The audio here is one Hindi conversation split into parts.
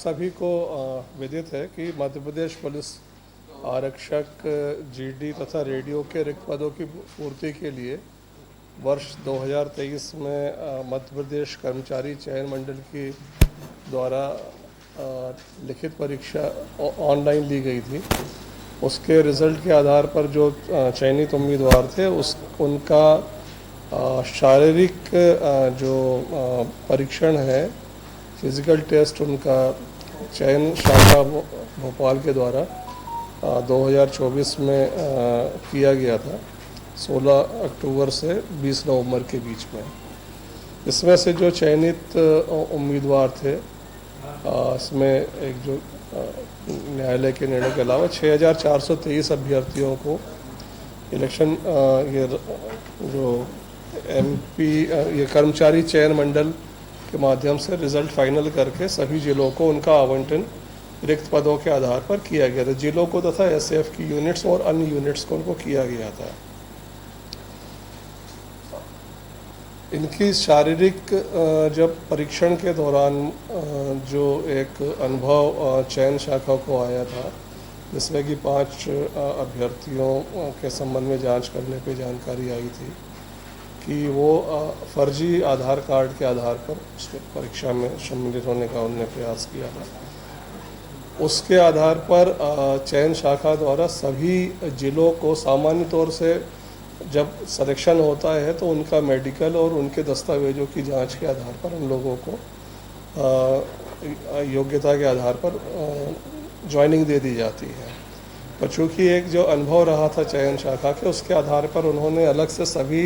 सभी को विदित है कि मध्य प्रदेश पुलिस आरक्षक जीडी तथा रेडियो के रिक्त पदों की पूर्ति के लिए वर्ष 2023 में मध्य प्रदेश कर्मचारी चयन मंडल की द्वारा लिखित परीक्षा ऑनलाइन ली गई थी। उसके रिज़ल्ट के आधार पर जो चयनित उम्मीदवार थे उनका शारीरिक जो परीक्षण है, फिज़िकल टेस्ट, उनका चयन शाखा भोपाल के द्वारा 2024 में किया गया था, 16 अक्टूबर से 20 नवंबर के बीच में। इसमें से जो चयनित उम्मीदवार थे, इसमें एक जो न्यायालय के निर्णय के अलावा 6423 अभ्यर्थियों को इलेक्शन ये जो एमपी ये कर्मचारी चयन मंडल के माध्यम से रिज़ल्ट फाइनल करके सभी जिलों को उनका आवंटन रिक्त पदों के आधार पर किया गया था। जिलों को तथा एसएफ की यूनिट्स और अन्य यूनिट्स को उनको किया गया था। इनकी शारीरिक जब परीक्षण के दौरान जो एक अनुभव चयन शाखा को आया था, जिसमें कि 5 अभ्यर्थियों के संबंध में जांच करने पे जानकारी आई थी कि वो फर्जी आधार कार्ड के आधार पर उस परीक्षा में सम्मिलित होने का उन्होंने प्रयास किया था। उसके आधार पर चयन शाखा द्वारा सभी जिलों को सामान्य तौर से जब सिलेक्शन होता है तो उनका मेडिकल और उनके दस्तावेजों की जांच के आधार पर उन लोगों को योग्यता के आधार पर ज्वाइनिंग दे दी जाती है। पर चूँकि एक जो अनुभव रहा था चयन शाखा के, उसके आधार पर उन्होंने अलग से सभी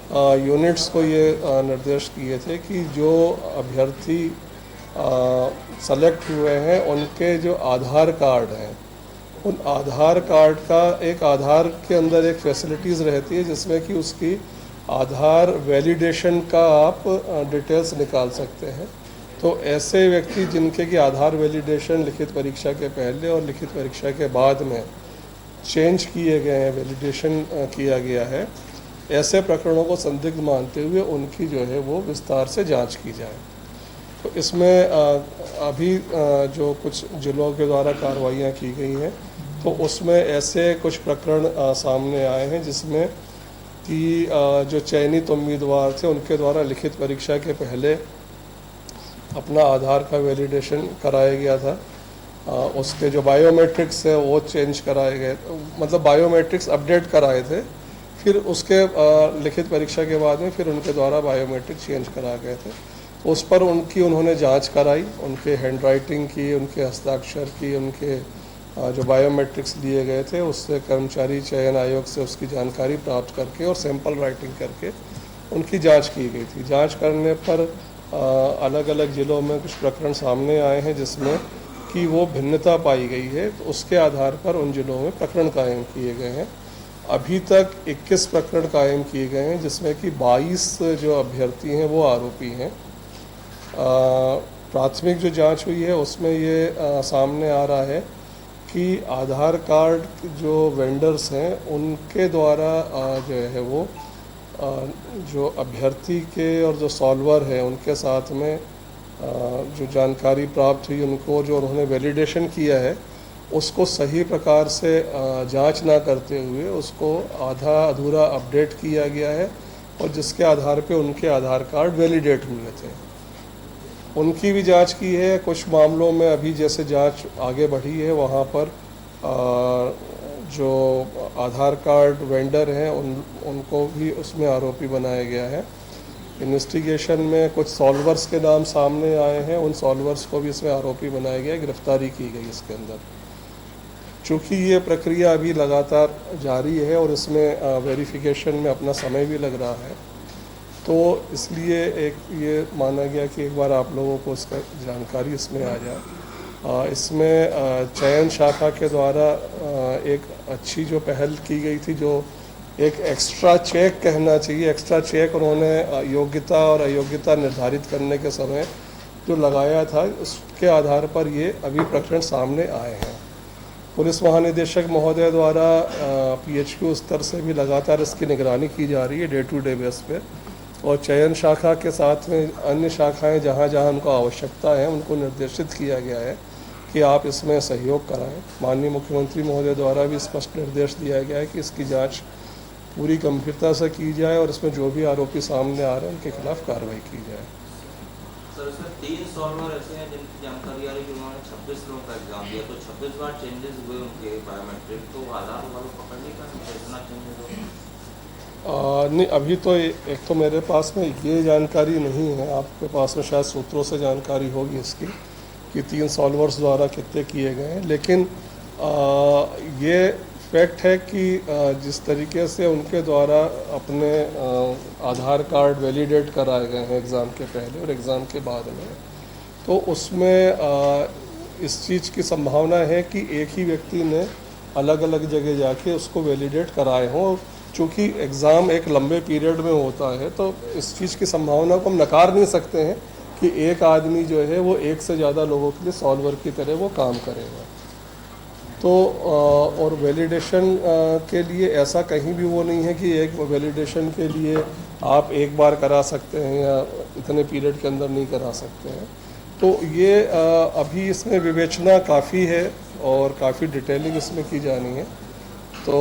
यूनिट्स को ये निर्देश किए थे कि जो अभ्यर्थी सेलेक्ट हुए हैं उनके जो आधार कार्ड हैं, उन आधार कार्ड का एक आधार के अंदर एक फैसिलिटीज़ रहती है जिसमें कि उसकी आधार वैलिडेशन का आप डिटेल्स निकाल सकते हैं। तो ऐसे व्यक्ति जिनके कि आधार वैलिडेशन लिखित परीक्षा के पहले और लिखित परीक्षा के बाद में चेंज किए गए हैं, वैलिडेशन किया गया है, ऐसे प्रकरणों को संदिग्ध मानते हुए उनकी जो है वो विस्तार से जांच की जाए। तो इसमें अभी जो कुछ जिलों के द्वारा कार्रवाइयाँ की गई हैं, तो उसमें ऐसे कुछ प्रकरण सामने आए हैं जिसमें कि जो चयनित उम्मीदवार थे उनके द्वारा लिखित परीक्षा के पहले अपना आधार का वैलिडेशन कराया गया था। उसके जो बायोमेट्रिक्स है वो चेंज कराए गए, मतलब बायोमेट्रिक्स अपडेट कराए थे, फिर उसके लिखित परीक्षा के बाद में फिर उनके द्वारा बायोमेट्रिक चेंज करा गए थे। तो उस पर उन्होंने जांच कराई, उनके हैंडराइटिंग की, उनके हस्ताक्षर की, उनके जो बायोमेट्रिक्स लिए गए थे उससे कर्मचारी चयन आयोग से उसकी जानकारी प्राप्त करके और सैंपल राइटिंग करके उनकी जांच की गई थी। जांच करने पर अलग अलग ज़िलों में कुछ प्रकरण सामने आए हैं जिसमें कि वो भिन्नता पाई गई है, तो उसके आधार पर उन ज़िलों में प्रकरण कायम किए गए हैं। अभी तक 21 प्रकरण कायम किए गए हैं जिसमें कि 22 जो अभ्यर्थी हैं वो आरोपी हैं। प्राथमिक जो जांच हुई है उसमें ये सामने आ रहा है कि आधार कार्ड जो वेंडर्स हैं उनके द्वारा जो है वो जो अभ्यर्थी के और जो सॉल्वर है उनके साथ में जो जानकारी प्राप्त हुई, उनको जो उन्होंने वैलिडेशन किया है उसको सही प्रकार से जांच ना करते हुए उसको आधा अधूरा अपडेट किया गया है और जिसके आधार पे उनके आधार कार्ड वैलिडेट हुए थे। उनकी भी जांच की है। कुछ मामलों में अभी जैसे जांच आगे बढ़ी है वहाँ पर जो आधार कार्ड वेंडर हैं उनको भी उसमें आरोपी बनाया गया है। इन्वेस्टिगेशन में कुछ सॉल्वर्स के नाम सामने आए हैं, उन सॉल्वर्स को भी इसमें आरोपी बनाया गया, गिरफ्तारी की गई इसके अंदर। चूँकि ये प्रक्रिया अभी लगातार जारी है और इसमें वेरिफिकेशन में अपना समय भी लग रहा है, तो इसलिए एक ये माना गया कि एक बार आप लोगों को इसका जानकारी इसमें आ जाए। इसमें चयन शाखा के द्वारा एक अच्छी जो पहल की गई थी, जो एक एक्स्ट्रा चेक कहना चाहिए, एक्स्ट्रा चेक उन्होंने योग्यता और अयोग्यता निर्धारित करने के समय जो लगाया था, उसके आधार पर ये अभी प्रकरण सामने आए हैं। पुलिस महानिदेशक महोदय द्वारा PHQ स्तर से भी लगातार इसकी निगरानी की जा रही है, डे टू डे बेस पे। और चयन शाखा के साथ में अन्य शाखाएं जहां जहां उनको आवश्यकता है उनको निर्देशित किया गया है कि आप इसमें सहयोग कराएं। माननीय मुख्यमंत्री महोदय द्वारा भी स्पष्ट निर्देश दिया गया है कि इसकी जांच पूरी गंभीरता से की जाए और इसमें जो भी आरोपी सामने आ रहे हैं उनके खिलाफ कार्रवाई की जाए। सर इसमें 3 सॉल्वर ऐसे हैं जिनकी जानकारी आ रही है कि उन्होंने 26 लोगों का एग्जाम दिया, तो 26 बार चेंजेस हुए उनके बायोमेट्रिक, तो आधार वालों पकड़ने का इतना चेंजेस हो? नहीं, अभी तो एक तो मेरे पास में ये जानकारी नहीं है, आपके पास में शायद सूत्रों से जानकारी होगी इसकी कि 3 सॉल्वर्स द्वारा कितने किए गए हैं, लेकिन ये फैक्ट है कि जिस तरीके से उनके द्वारा अपने आधार कार्ड वैलिडेट कराए गए हैं एग्ज़ाम के पहले और एग्ज़ाम के बाद में, तो उसमें इस चीज़ की संभावना है कि एक ही व्यक्ति ने अलग अलग जगह जाके उसको वैलिडेट कराए हों। चूँकि एग्ज़ाम एक लंबे पीरियड में होता है तो इस चीज़ की संभावना को हम नकार नहीं सकते हैं कि एक आदमी जो है वो एक से ज़्यादा लोगों के लिए सॉल्वर की तरह वो काम करेगा। तो और वैलिडेशन के लिए ऐसा कहीं भी वो नहीं है कि एक वैलिडेशन के लिए आप एक बार करा सकते हैं या इतने पीरियड के अंदर नहीं करा सकते हैं। तो ये अभी इसमें विवेचना काफ़ी है और काफ़ी डिटेलिंग इसमें की जानी है। तो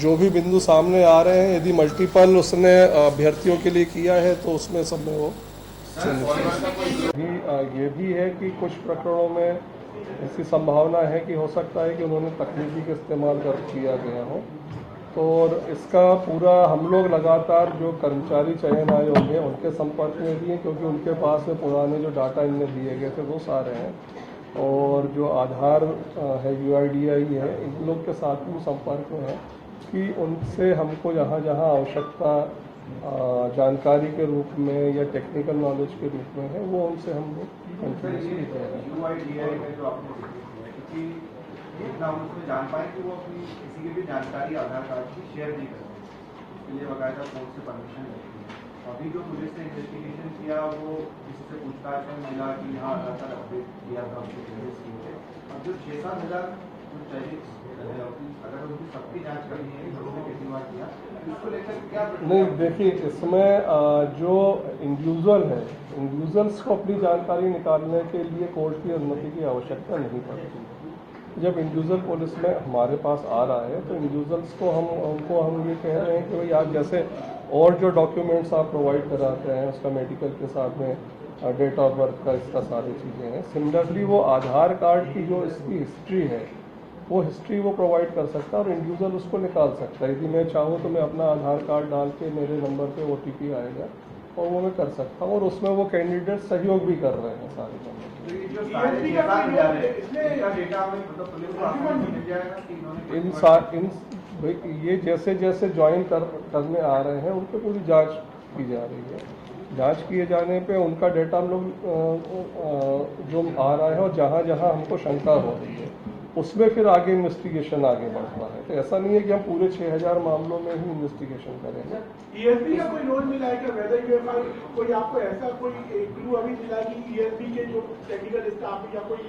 जो भी बिंदु सामने आ रहे हैं, यदि मल्टीपल उसने अभ्यर्थियों के लिए किया है तो उसमें सब में वो ये भी है कि कुछ प्रकरणों में ऐसी संभावना है कि हो सकता है कि उन्होंने तकनीकी का इस्तेमाल कर किया गया हो। तो और इसका पूरा हम लोग लगातार जो कर्मचारी चयन आयोग है उनके संपर्क में भी हैं, क्योंकि उनके पास में पुराने जो डाटा इनमें दिए गए थे वो सारे हैं, और जो आधार है UIDAI है, इन लोग के साथ भी संपर्क में है कि उनसे हमको जहाँ जहाँ आवश्यकता जानकारी के रूप में या टेक्निकल नॉलेज के रूप में है वो उनसे हम लोग कंटिन्यूसली कर रहे हैं। UIDAI में जो आपने क्योंकि इतना हम उसमें जान पाए कि वो अपनी किसी की भी जानकारी आधार कार्ड की शेयर नहीं करते, इसके लिए बाकायदा कोर्ट से परमिशन लेती है। अभी जो पुलिस ने इन्वेस्टिगेशन किया वो किसी से पूछताछ में मिला कि यहाँ आधार कार्ड अपडेट किया था उसके पहले स्कीम पे। अब जो 6-7 हज़ार जो चयनित अगर उनकी सबकी जाँच करनी है उन्होंने कितनी बार किया, इसको लेकर क्या? नहीं, देखिए इसमें जो इंडिविजुअल है, इंडिविजुअल्स को अपनी जानकारी निकालने के लिए कोर्ट की अनुमति की आवश्यकता नहीं पड़ती। जब इंडिविजुअल पुलिस में हमारे पास आ रहा है तो इंडिविजुअल्स को हम ये कह रहे हैं कि भाई आप जैसे और जो डॉक्यूमेंट्स आप प्रोवाइड कराते हैं उसका मेडिकल के साथ में डेट ऑफ बर्थ का इसका सारी चीज़ें हैं, सिमिलरली वो आधार कार्ड की जो इसकी हिस्ट्री है वो हिस्ट्री वो प्रोवाइड कर सकता है और इंडिविजुअल उसको निकाल सकता है। यदि मैं चाहूँ तो मैं अपना आधार कार्ड डाल के मेरे नंबर पे OTP आएगा और वो मैं कर सकता हूँ, और उसमें वो कैंडिडेट सहयोग भी कर रहे हैं सारे नंबर। ये जैसे जैसे ज्वाइन करने आ रहे हैं उन पर पूरी जांच की जा रही है। जांच किए जाने पे उनका डेटा हम लोग जो आ रहा है और जहाँ जहाँ हमको शंका हो रही है उसमें फिर आगे इन्वेस्टिगेशन आगे बढ़ता है। तो ऐसा नहीं है कि हम पूरे 6000 मामलों में ही इन्वेस्टिगेशन करेंगे। ESP का कोई रोल मिला है क्या? वेदर यूएफआई कोई आपको ऐसा कोई क्लू अभी मिला कि ESP के जो टेक्निकल स्टाफ या कोई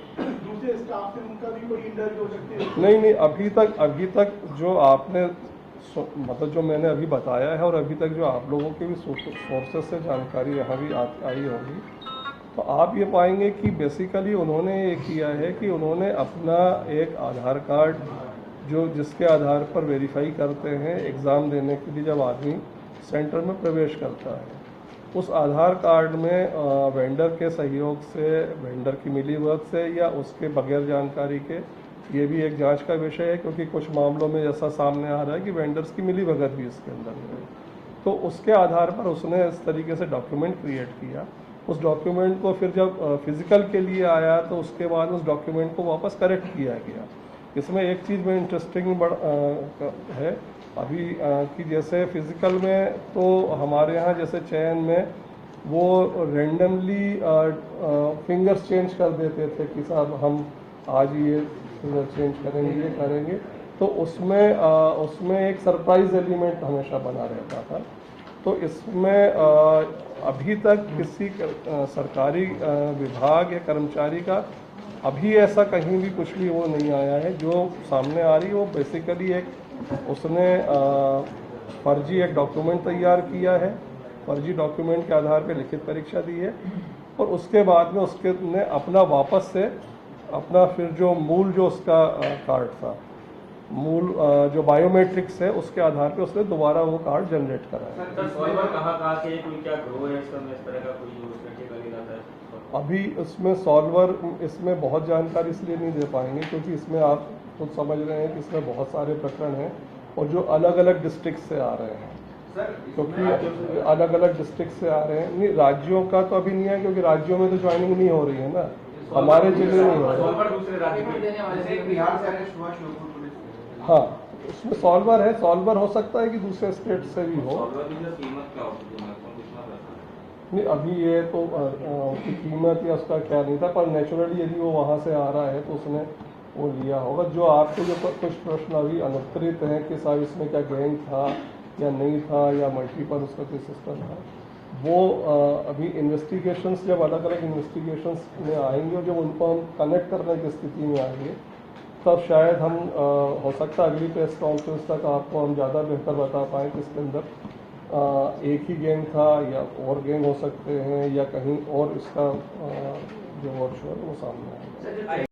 दूसरे स्टाफ से उनका भी कोई इंटरव्यू हो सकते हैं? नहीं, अभी तक जो आपने मतलब जो मैंने अभी बताया है और अभी तक जो आप लोगों के भी सोर्सेस से जानकारी यहाँ भी आई होगी, तो आप ये पाएंगे कि बेसिकली उन्होंने ये किया है कि उन्होंने अपना एक आधार कार्ड जो जिसके आधार पर वेरीफाई करते हैं एग्ज़ाम देने के लिए जब आदमी सेंटर में प्रवेश करता है, उस आधार कार्ड में वेंडर के सहयोग से, वेंडर की मिलीभगत से या उसके बगैर जानकारी के, ये भी एक जांच का विषय है, क्योंकि कुछ मामलों में ऐसा सामने आ रहा है कि वेंडर्स की मिलीभगत भी इसके अंदर है। तो उसके आधार पर उसने इस तरीके से डॉक्यूमेंट क्रिएट किया। उस डॉक्यूमेंट को फिर जब फिज़िकल के लिए आया तो उसके बाद उस डॉक्यूमेंट को वापस करेक्ट किया गया। इसमें एक चीज़ में इंटरेस्टिंग है अभी कि जैसे फ़िज़िकल में तो हमारे यहाँ जैसे चयन में वो रेंडमली फिंगर्स चेंज कर देते थे कि साहब हम आज ये फिंगर चेंज करेंगे, ये करेंगे, तो उसमें एक सरप्राइज़ एलिमेंट हमेशा बना रहता था। तो इसमें अभी तक किसी सरकारी विभाग या कर्मचारी का अभी ऐसा कहीं भी कुछ भी वो नहीं आया है। जो सामने आ रही है वो बेसिकली उसने फर्जी एक डॉक्यूमेंट तैयार किया है फर्जी डॉक्यूमेंट के आधार पे लिखित परीक्षा दी है और उसके बाद में उसके ने अपना वापस से अपना फिर जो मूल जो उसका कार्ड था, मूल जो बायोमेट्रिक्स है उसके आधार पे उसने दोबारा वो कार्ड जनरेट करा है। सर सॉल्वर कहाँ से कोई क्या ग्रो है इसका, इस तरह का कोई यूज करके कर इरादा है? अभी इसमें सॉल्वर इसमें बहुत जानकारी इसलिए नहीं दे पाएंगे क्योंकि इसमें आप खुद समझ रहे हैं कि इसमें बहुत सारे प्रकरण हैं और जो अलग अलग डिस्ट्रिक्ट से आ रहे हैं, क्योंकि अलग अलग डिस्ट्रिक्ट से आ रहे हैं। नहीं, राज्यों का तो अभी नहीं है क्योंकि राज्यों में तो ज्वाइनिंग नहीं हो रही है ना, हमारे जिले में नहीं हो रही। सॉल्वर दूसरे राज्य में देने वाले जैसे बिहार से अरेस्ट हुआ श्योपुर पुलिस में। हाँ, उसमें सॉल्वर है, सॉल्वर हो सकता है कि दूसरे स्टेट से भी हो। सॉल्वर की जो कीमत क्या होती है, कितना पैसा है? नहीं, अभी ये तो उसकी कीमत या उसका क्या नहीं था, पर नेचुरली यदि वो वहाँ से आ रहा है तो उसने वो लिया होगा। जो आपके जो कुछ प्रश्न अभी अनुत्तरित हैं कि साहब इसमें क्या गैंग था या नहीं था या मल्टीपल उसका कोई सिस्टम था, वो अभी इन्वेस्टिगेशंस जब अलग अलग इन्वेस्टिगेशंस में आएंगे और जब उनको हम कनेक्ट करने की स्थिति में आएंगे तब शायद हम हो सकता है अगली प्रेस कॉन्फ्रेंस तक आपको हम ज़्यादा बेहतर बता पाएँ कि इसके अंदर एक ही गैंग था या और गैंग हो सकते हैं या कहीं और इसका जो वर्चुअल वो सामने आएगा।